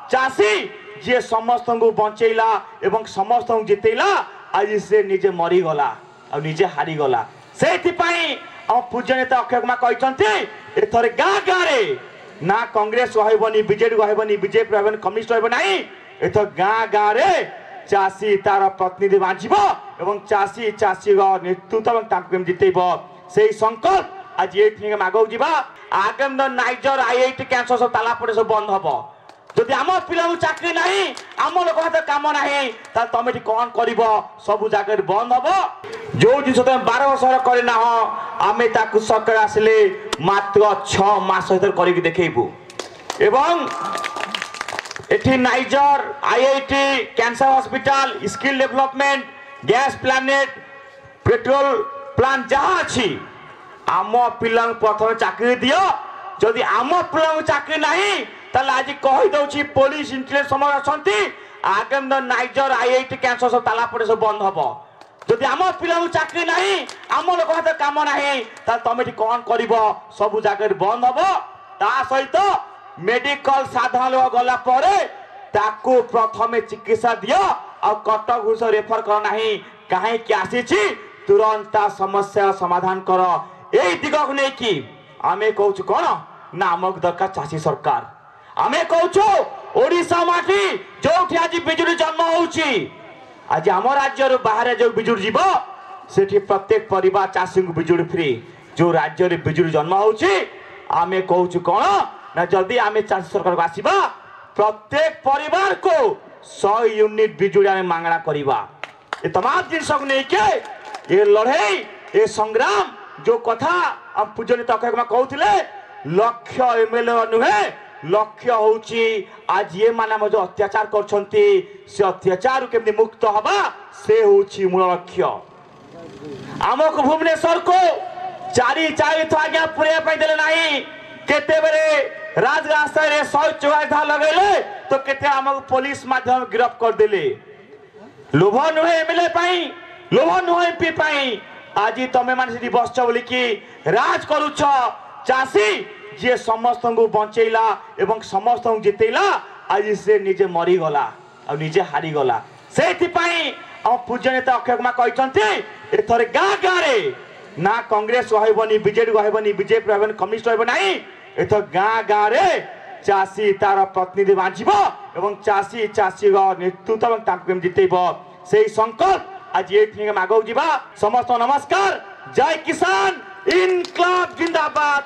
चाषी जी समस्त को बचेला एवं समस्त को जितेला आज से निजे मरीगला आ निजे हारीगला से आम पूज्य नेता अक्षय कुमार कहते एथर गाँ गाँव ना कांग्रेस कहबनी बीजेडी कहबनी बीजेपी कहबनी कम्युनिस्ट कहबना एथर गाँ गाँव चाषी तार प्रतिनिधि बांचब एवं चाषी चाषी नेतृत्व जितेब से संकल्प आज ये आगे जावा आगामी नाइजर आईआईटी कैंसर सब ताला पड़े सब बंद हम जदि आम पिला चाकरी ना आम लोक हाथ कम ना तुम कौन कर सब जगह बंद हम जो जिन तुम 12 वर्ष करना आम सरकार आसिले मात्र 6 मास कर देखू एवं एठी niger IIT cancer hospital skill development gas planet petrol plant जहाँ अच्छी आम पिला प्रथम चाकरी दियो जदि आम पिला चाकरी ना आज कहीदे पुलिस इंटेलिजेंस समझ आगामी नाइजर आईआईटी कैंसर सब ताला पड़े सब बंद हम जदि आम पिला चाकरी ना आम लोक हाथ कम ना तुम कौन कर सब जगह बंद हम ता सहित मेडिकल साधारण लोक गला ताकू प्रथम चिकित्सा दियो और कटक घुष रेफर करना कहीं आसी तुरंत समस्या समाधान कर यही दिग को लेकिन आम कहूँ कौन ना आमक दरकार चाषी सरकार आम कहूँ ओडिशा माटी जो आज बिजुली जन्म होउची आज आम राज्य बाहर जो बिजुली जीव से प्रत्येक परिवार चाषी को बिजुली फ्री जो राज्य में बिजुली जन्म होउची आम कहूँ कौन ना जदि आम चाषी सरकार को आसवा प्रत्येक परिवार को 100 यूनिट बिजुली आम मांगना करवा ये तमाम जिनस को लेके ये लड़ाई ये संग्राम जो कथा हम पूज्य नेता अक्षय कुमार कहते लक्ष्य एमएलए नुहे लक्ष्य होची आज ये माने जो अत्याचार करछंती से अत्याचार केमनी मुक्त हबा से होची मूल लक्ष्य आमको भुवनेश्वर को चारी तो आज्ञा पुरिया पाई देले नाही केते बेरे राजरास्ता रे 144 धार लगेले तो केते आमको पुलिस माध्यम गिरफ्त कर देले लोभ नुहे एमएलए पाई लोभ नुहे एमपी पाई आज तमें मान बस बोल कि राज करुछ चाषी जी समस्त को बचेला एवं समस्त को जितेला आज से निजे मरीगला आ निजे हारीगला से आम पूज्य नेता अक्षय कुमार कहते एथर गाँ गाँव ना कांग्रेस कहबनी बीजेडी कहबनी बीजेपी कहबनी कम्युनिस्ट कहबना एथर गाँ गाँव चाषी तार प्रतिनिधि बांचब एवं चाषी चाषी नेतृत्व जितेब से संकल्प आज ये आगे जावा समस्त नमस्कार जय किसान इनकलाब जिंदाबाद।